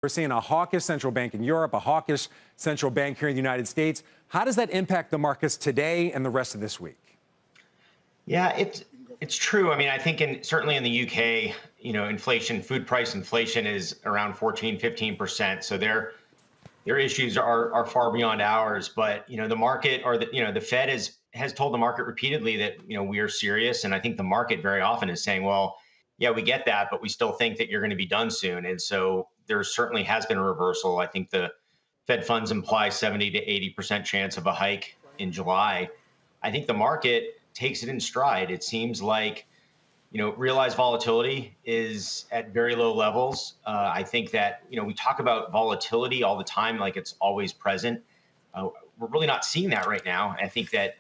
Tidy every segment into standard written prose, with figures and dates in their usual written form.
We're seeing a hawkish central bank in Europe, a hawkish central bank here in the United States. How does that impact the markets today and the rest of this week? Yeah, it's true. I mean, I think certainly in the UK, inflation, food price inflation is around 14, 15%. So their issues are far beyond ours. But the market or the Fed has told the market repeatedly that we are serious, and I think the market very often is saying, well, yeah, we get that, but we still think that you're going to be done soon. And so there certainly has been a reversal. I think the Fed funds imply 70 to 80% chance of a hike in July. I think the market takes it in stride. It seems like realized volatility is at very low levels. I think that we talk about volatility all the time, like it's always present. We're really not seeing that right now. I think that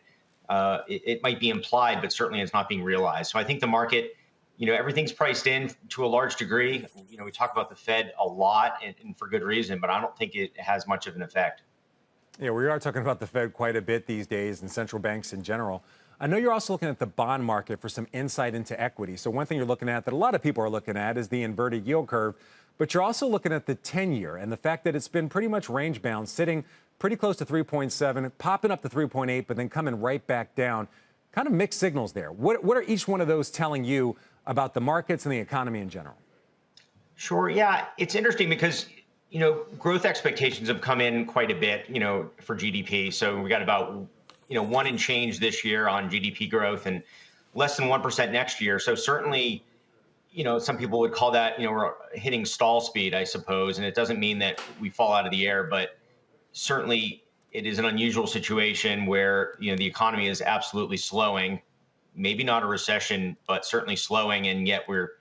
it might be implied, but certainly it's not being realized. So I think the market, everything's priced in to a large degree. We talk about the Fed a lot, and for good reason, but I don't think it has much of an effect. Yeah, we are talking about the Fed quite a bit these days and central banks in general. I know you're also looking at the bond market for some insight into equity. So one thing you're looking at that a lot of people are looking at is the inverted yield curve, but you're also looking at the 10-year and the fact that it's been pretty much range bound, sitting pretty close to 3.7, popping up to 3.8, but then coming right back down. Kind of mixed signals there. What are each one of those telling you about the markets and the economy in general? Sure. Yeah, it's interesting because growth expectations have come in quite a bit, for GDP. So we got about 1 and change this year on GDP growth and less than 1% next year. So certainly, some people would call that, we're hitting stall speed, I suppose. And it doesn't mean that we fall out of the air, but certainly it is an unusual situation where, the economy is absolutely slowing, maybe not a recession, but certainly slowing. And yet we're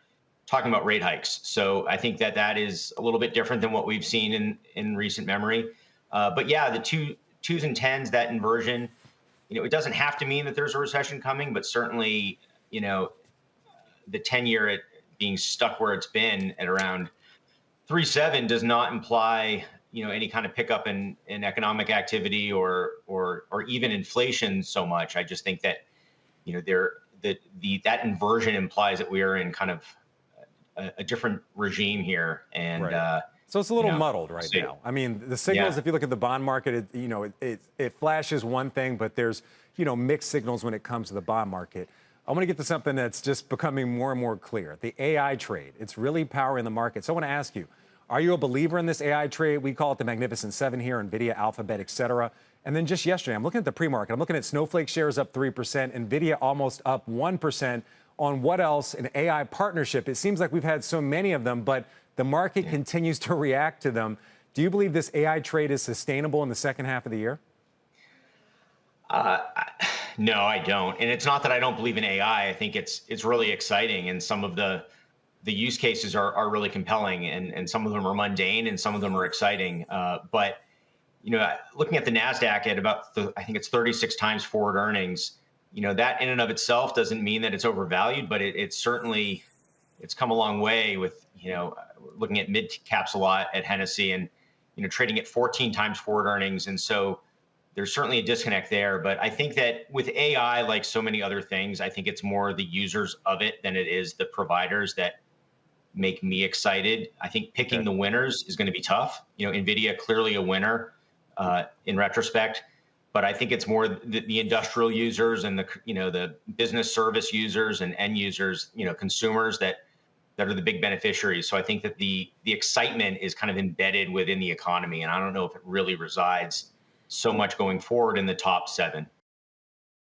talking about rate hikes. So I think that is a little bit different than what we've seen in recent memory. But yeah, the twos and tens, that inversion, it doesn't have to mean that there's a recession coming, but certainly, the 10-year it being stuck where it's been at around 3.7 does not imply, any kind of pickup in economic activity or even inflation so much. I just think that, that inversion implies that we are in kind of a different regime here. And, right. So it's a little muddled right now. I mean, the signals, if you look at the bond market, it flashes one thing, but there's, mixed signals when it comes to the bond market. I want to get to something that's just becoming more and more clear. The AI trade, it's really powering the market. So I want to ask you, are you a believer in this AI trade? We call it the Magnificent Seven here, NVIDIA, Alphabet, et cetera. And then just yesterday, I'm looking at the pre-market. I'm looking at Snowflake shares up 3%, NVIDIA almost up 1% on what else? An AI partnership. It seems like we've had so many of them, but the market continues to react to them. Do you believe this AI trade is sustainable in the second half of the year? No, I don't. And it's not that I don't believe in AI. I think it's really exciting, and some of the use cases are really compelling, and some of them are mundane, and some of them are exciting. But looking at the Nasdaq at about I think it's 36 times forward earnings. That in and of itself doesn't mean that it's overvalued, but it's certainly come a long way with looking at mid caps a lot at Hennessy and trading at 14 times forward earnings. And so there's certainly a disconnect there. But I think that with AI, like so many other things, I think it's more the users of it than it is the providers that make me excited. I think picking the winners is going to be tough. NVIDIA clearly a winner in retrospect, but I think it's more the industrial users and the business service users and end users, consumers that are the big beneficiaries. So I think that the excitement is kind of embedded within the economy, and I don't know if it really resides so much going forward in the top 7.